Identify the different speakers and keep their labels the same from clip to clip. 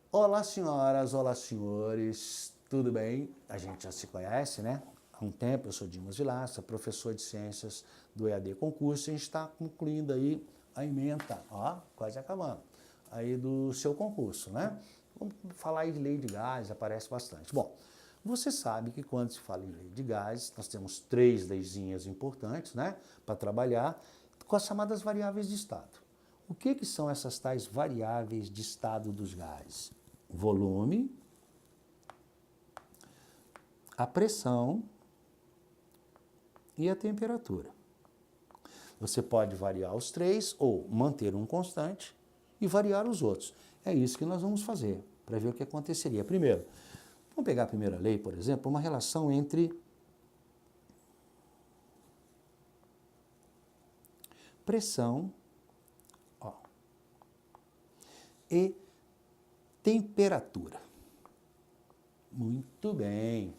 Speaker 1: Olá, senhoras, olá, senhores, tudo bem? A gente já se conhece, né? Há um tempo, eu sou Dimas Vilaça, professor de Ciências do EAD Concurso, e a gente está concluindo aí a ementa, ó, quase acabando, aí do seu concurso, né? Vamos falar aí de lei de gases, aparece bastante. Bom, você sabe que quando se fala em lei de gases, nós temos três leizinhas importantes, né, para trabalhar, com as chamadas variáveis de estado. O que são essas tais variáveis de estado dos gases? Volume, a pressão e a temperatura. Você pode variar os três ou manter um constante e variar os outros. É isso que nós vamos fazer, para ver o que aconteceria. Primeiro, vamos pegar a primeira lei, por exemplo, uma relação entre pressão, ó, e temperatura. Muito bem.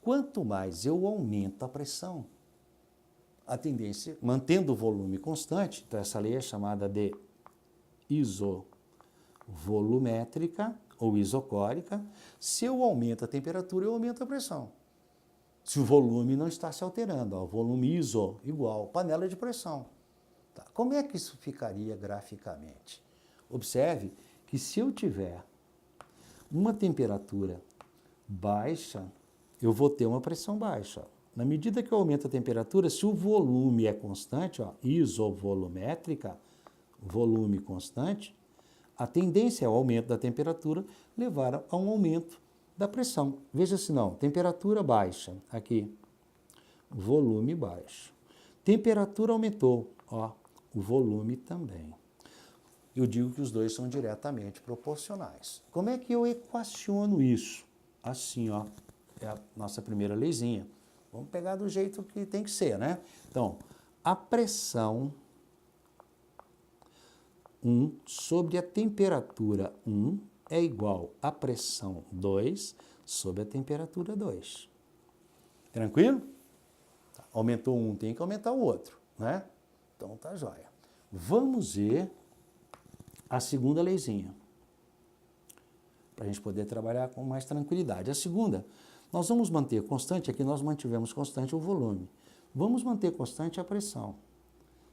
Speaker 1: Quanto mais eu aumento a pressão, a tendência, mantendo o volume constante, então essa lei é chamada de isovolumétrica ou isocórica. Se eu aumento a temperatura, eu aumento a pressão. Se o volume não está se alterando, ó, volume iso igual panela de pressão. Tá. Como é que isso ficaria graficamente? Observe que se eu tiver uma temperatura baixa, eu vou ter uma pressão baixa. Na medida que eu aumento a temperatura, se o volume é constante, ó, isovolumétrica, volume constante, a tendência é o aumento da temperatura levar a um aumento da pressão. Veja se não, temperatura baixa, aqui, volume baixo. Temperatura aumentou, ó, o volume também. Eu digo que os dois são diretamente proporcionais. Como é que eu equaciono isso? Assim, ó, é a nossa primeira leizinha. Vamos pegar do jeito que tem que ser, né? Então, a pressão 1 sobre a temperatura 1 é igual à pressão 2 sobre a temperatura 2. Tranquilo? Aumentou um, tem que aumentar o outro, né? Então tá jóia. Vamos ver a segunda leizinha, para a gente poder trabalhar com mais tranquilidade. A segunda, nós vamos manter constante, aqui nós mantivemos constante o volume. Vamos manter constante a pressão.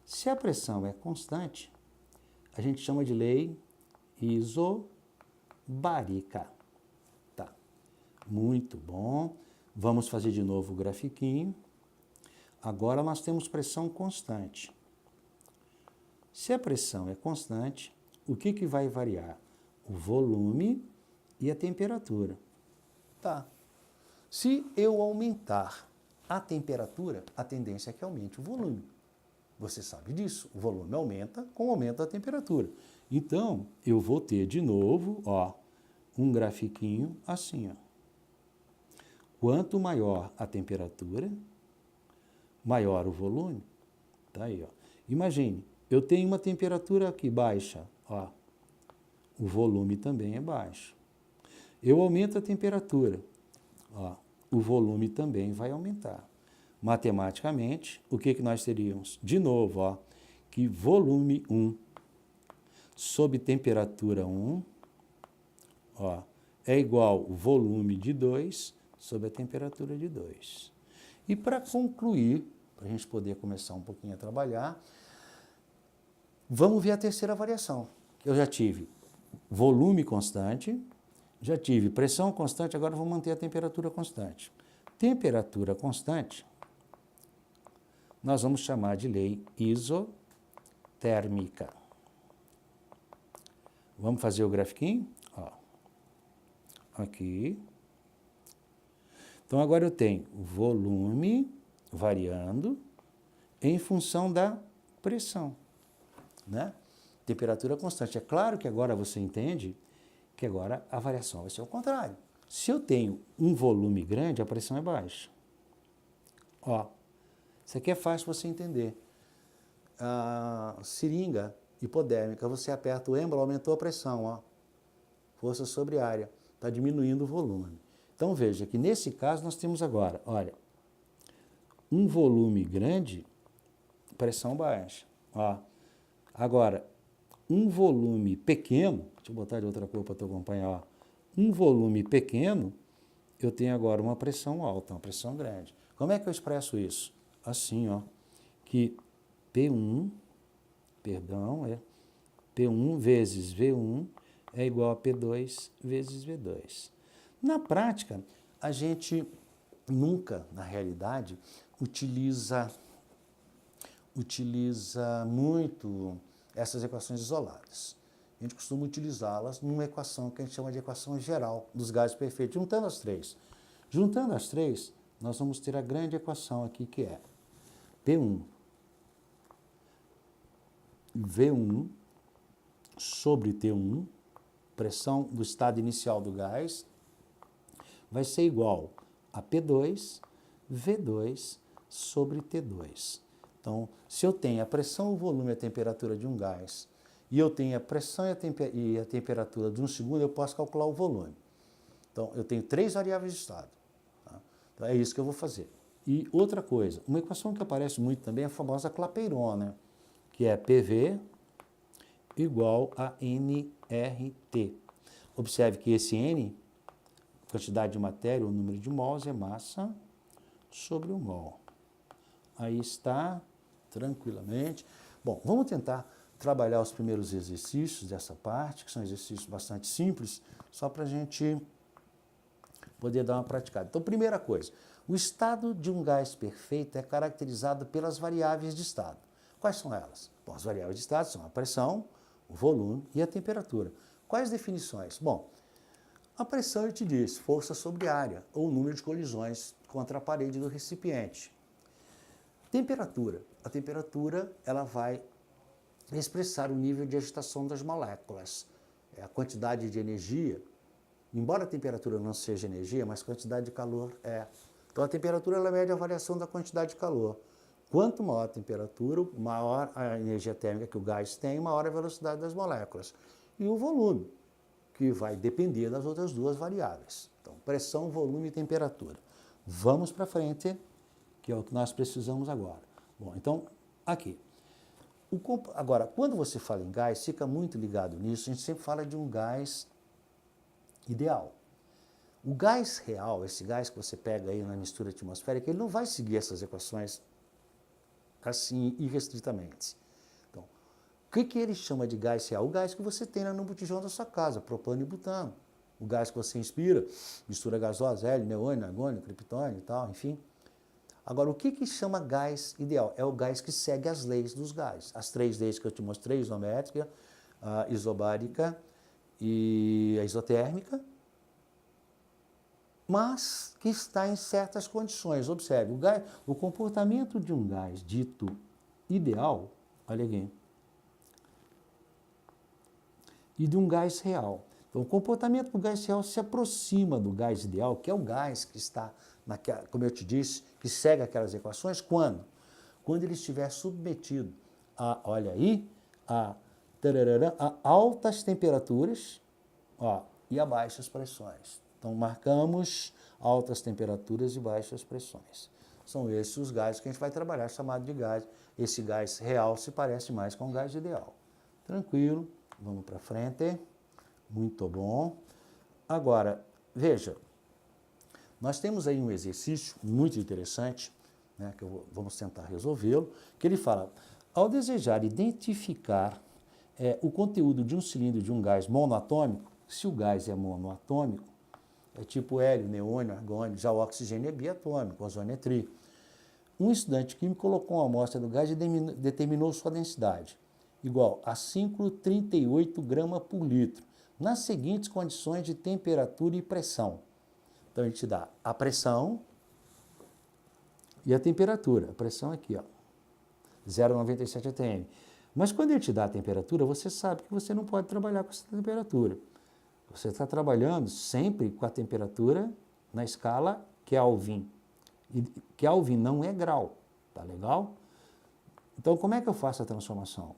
Speaker 1: Se a pressão é constante, a gente chama de lei isobárica. Tá, muito bom. Vamos fazer de novo o grafiquinho. Agora nós temos pressão constante. Se a pressão é constante, o que vai variar? O volume e a temperatura. Tá. Se eu aumentar a temperatura, a tendência é que aumente o volume. Você sabe disso. O volume aumenta com o aumento da temperatura. Então, eu vou ter de novo, ó, um grafiquinho assim, ó. Quanto maior a temperatura, maior o volume. Tá aí, ó. Imagine, eu tenho uma temperatura aqui baixa, ó. O volume também é baixo. Eu aumento a temperatura, ó. O volume também vai aumentar. Matematicamente, o que nós teríamos? De novo, ó, que volume 1 sobre temperatura 1, ó, é igual ao volume de 2 sobre a temperatura de 2. E para concluir, para a gente poder começar um pouquinho a trabalhar, vamos ver a terceira variação. Eu já tive volume constante, já tive pressão constante, agora vou manter a temperatura constante. Temperatura constante, nós vamos chamar de lei isotérmica. Vamos fazer o grafiquinho? Ó. Aqui. Então, agora eu tenho volume variando em função da pressão, né? Temperatura constante. É claro que agora você entende que agora a variação vai ser o contrário. Se eu tenho um volume grande, a pressão é baixa. Ó, isso aqui é fácil você entender. A seringa hipodérmica, você aperta o êmbolo, aumentou a pressão, ó. Força sobre área, está diminuindo o volume. Então veja que nesse caso nós temos agora, olha, um volume grande, pressão baixa. Ó. Agora, um volume pequeno, deixa eu botar de outra cor para tu acompanhar, ó. Um volume pequeno, eu tenho agora uma pressão alta, uma pressão grande. Como é que eu expresso isso? Assim, ó, que P1, P1 vezes V1 é igual a P2 vezes V2. Na prática, a gente nunca, na realidade, utiliza muito essas equações isoladas. A gente costuma utilizá-las numa equação que a gente chama de equação geral dos gases perfeitos, juntando as três. Juntando as três, nós vamos ter a grande equação aqui, que é P1 V1 sobre T1, pressão do estado inicial do gás, vai ser igual a P2 V2 sobre T2. Então, se eu tenho a pressão, o volume e a temperatura de um gás, e eu tenho a pressão e a temperatura de um segundo, eu posso calcular o volume. Então, eu tenho três variáveis de estado. Tá? Então, é isso que eu vou fazer. E outra coisa, uma equação que aparece muito também é a famosa Clapeyron, né? Que é PV igual a nRT. Observe que esse N, quantidade de matéria, o número de mols, é massa sobre o mol. Aí está, tranquilamente. Bom, vamos tentar trabalhar os primeiros exercícios dessa parte, que são exercícios bastante simples, só para a gente poder dar uma praticada. Então, primeira coisa, o estado de um gás perfeito é caracterizado pelas variáveis de estado. Quais são elas? Bom, as variáveis de estado são a pressão, o volume e a temperatura. Quais definições? Bom, a pressão, eu te disse, força sobre área, ou número de colisões contra a parede do recipiente. Temperatura. A temperatura, ela vai expressar o nível de agitação das moléculas. É a quantidade de energia, embora a temperatura não seja energia, mas quantidade de calor é. Então, a temperatura, ela mede a variação da quantidade de calor. Quanto maior a temperatura, maior a energia térmica que o gás tem, maior a velocidade das moléculas. E o volume, que vai depender das outras duas variáveis. Então, pressão, volume e temperatura. Vamos para frente, que é o que nós precisamos agora. Bom, então, aqui. Agora, quando você fala em gás, fica muito ligado nisso, a gente sempre fala de um gás ideal. O gás real, esse gás que você pega aí na mistura atmosférica, ele não vai seguir essas equações assim, irrestritamente. Então, o que ele chama de gás real? O gás que você tem no botijão da sua casa, propano e butano. O gás que você inspira, mistura gasosa, hélio, neônio, argônio, criptônio e tal, enfim. Agora, o que chama gás ideal? É o gás que segue as leis dos gases. As três leis que eu te mostrei, isométrica, a isobárica e a isotérmica, mas que está em certas condições. Observe, o comportamento de um gás dito ideal, olha aqui, e de um gás real. Então, o comportamento do gás real se aproxima do gás ideal, que é o gás que está, como eu te disse, que segue aquelas equações, quando? Quando ele estiver submetido a, olha aí, a altas temperaturas, ó, e a baixas pressões. Então, marcamos altas temperaturas e baixas pressões. São esses os gases que a gente vai trabalhar, chamado de gás. Esse gás real se parece mais com o gás ideal. Tranquilo, vamos para frente. Muito bom. Agora, veja, nós temos aí um exercício muito interessante, né, que vamos tentar resolvê-lo, que ele fala, ao desejar identificar o conteúdo de um cilindro de um gás monoatômico, se o gás é monoatômico, é tipo hélio, neônio, argônio, já o oxigênio é biatômico, ozônio é tri. Um estudante químico colocou uma amostra do gás e determinou sua densidade, igual a 5,38 gramas por litro, nas seguintes condições de temperatura e pressão. Então, a gente dá a pressão e a temperatura. A pressão aqui, ó, 0,97 atm. Mas quando ele te dá a temperatura, você sabe que você não pode trabalhar com essa temperatura. Você está trabalhando sempre com a temperatura na escala Kelvin. E Kelvin não é grau, tá legal? Então, como é que eu faço a transformação?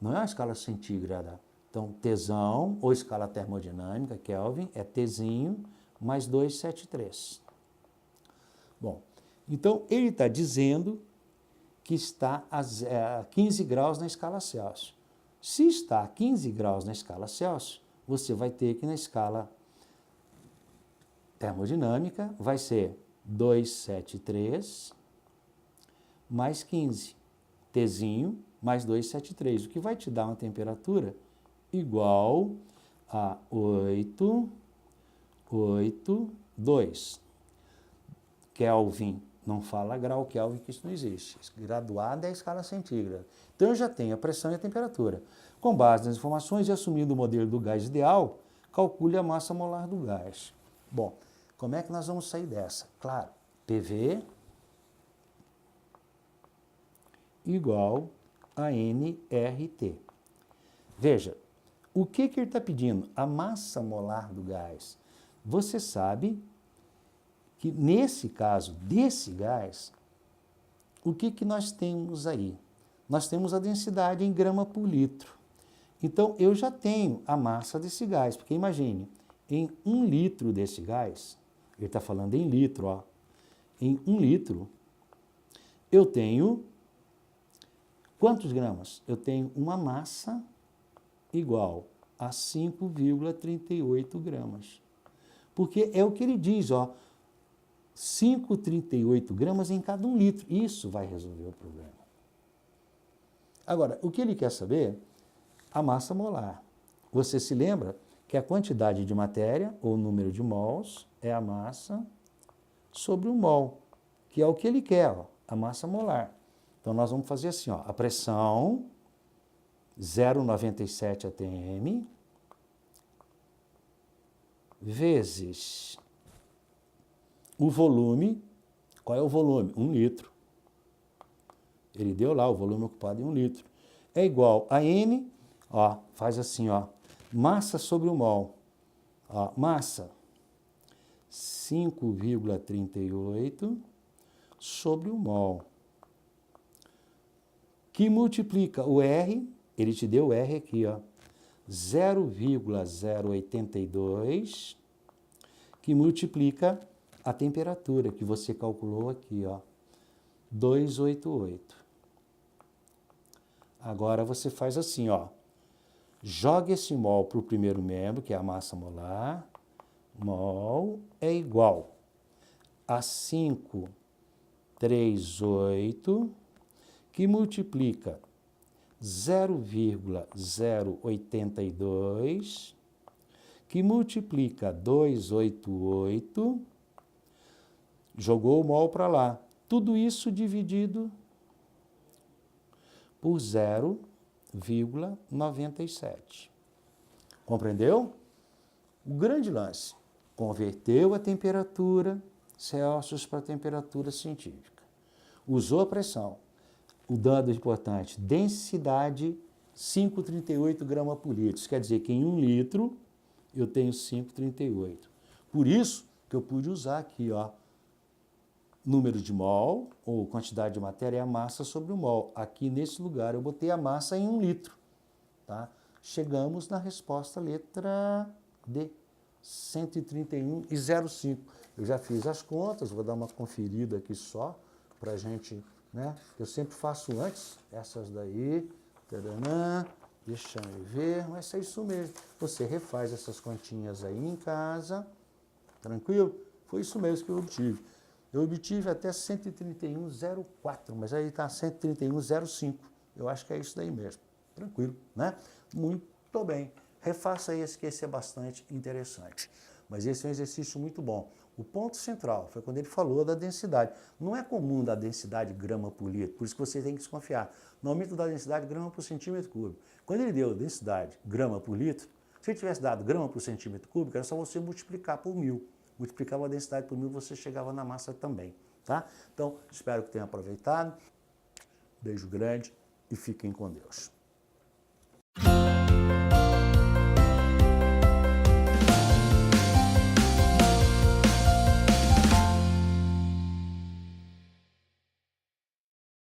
Speaker 1: Não é uma escala centígrada. Então, Tsão, ou escala termodinâmica, Kelvin, é Tzinho mais 273. Bom, então ele está dizendo que está a 15 graus na escala Celsius. Se está a 15 graus na escala Celsius, você vai ter que na escala termodinâmica vai ser 273 mais 15, Tzinho mais 273, o que vai te dar uma temperatura igual a 882. Kelvin, não fala grau Kelvin, que isso não existe. Graduado é a escala centígrada. Então eu já tenho a pressão e a temperatura. Com base nas informações e assumindo o modelo do gás ideal, calcule a massa molar do gás. Bom, como é que nós vamos sair dessa? Claro, PV igual a nRT. Veja, o que ele está pedindo? A massa molar do gás. Você sabe que nesse caso desse gás, o que nós temos aí? Nós temos a densidade em grama por litro. Então, eu já tenho a massa desse gás, porque imagine, em 1 litro desse gás, ele está falando em litro, ó, em 1 litro, eu tenho quantos gramas? Eu tenho uma massa igual a 5,38 gramas. Porque é o que ele diz, ó, 5,38 gramas em cada 1 litro. Isso vai resolver o problema. Agora, o que ele quer saber? A massa molar. Você se lembra que a quantidade de matéria, ou número de mols, é a massa sobre o mol, que é o que ele quer, ó, a massa molar. Então, nós vamos fazer assim, ó, a pressão, 0,97 atm, vezes o volume. Qual é o volume? 1 litro. Ele deu lá o volume ocupado em 1 litro. É igual a N, ó, faz assim, ó, massa sobre o mol. Ó, massa, 5,38 sobre o mol. Que multiplica o R, ele te deu o R aqui, ó, 0,082, que multiplica a temperatura que você calculou aqui, ó, 288. Agora você faz assim, ó, joga esse mol para o primeiro membro, que é a massa molar, mol é igual a 538, que multiplica 0,082, que multiplica 288, jogou o mol para lá. Tudo isso dividido por 0,97. Compreendeu? O grande lance, converteu a temperatura Celsius para a temperatura científica. Usou a pressão. O dado importante, densidade 5,38 gramas por litro. Isso quer dizer que em 1 litro eu tenho 5,38. Por isso que eu pude usar aqui, ó, número de mol, ou quantidade de matéria, é a massa sobre o mol. Aqui nesse lugar eu botei a massa em 1 litro. Tá? Chegamos na resposta letra D, 131,05. Eu já fiz as contas, vou dar uma conferida aqui só, para a gente, né? Eu sempre faço antes, essas daí, taranã, deixa eu ver, mas é isso mesmo. Você refaz essas continhas aí em casa, tranquilo? Foi isso mesmo que eu obtive. Eu obtive até 131,04, mas aí está 131,05. Eu acho que é isso daí mesmo. Tranquilo, né? Muito bem. Refaça esse, que esse é bastante interessante. Mas esse é um exercício muito bom. O ponto central foi quando ele falou da densidade. Não é comum da densidade grama por litro, por isso que você tem que desconfiar. No aumento da densidade grama por centímetro cúbico. Quando ele deu densidade grama por litro, se ele tivesse dado grama por centímetro cúbico, era só você multiplicar por 1000. Multiplicava a densidade por 1000, você chegava na massa também, tá? Então, espero que tenham aproveitado. Beijo grande e fiquem com Deus.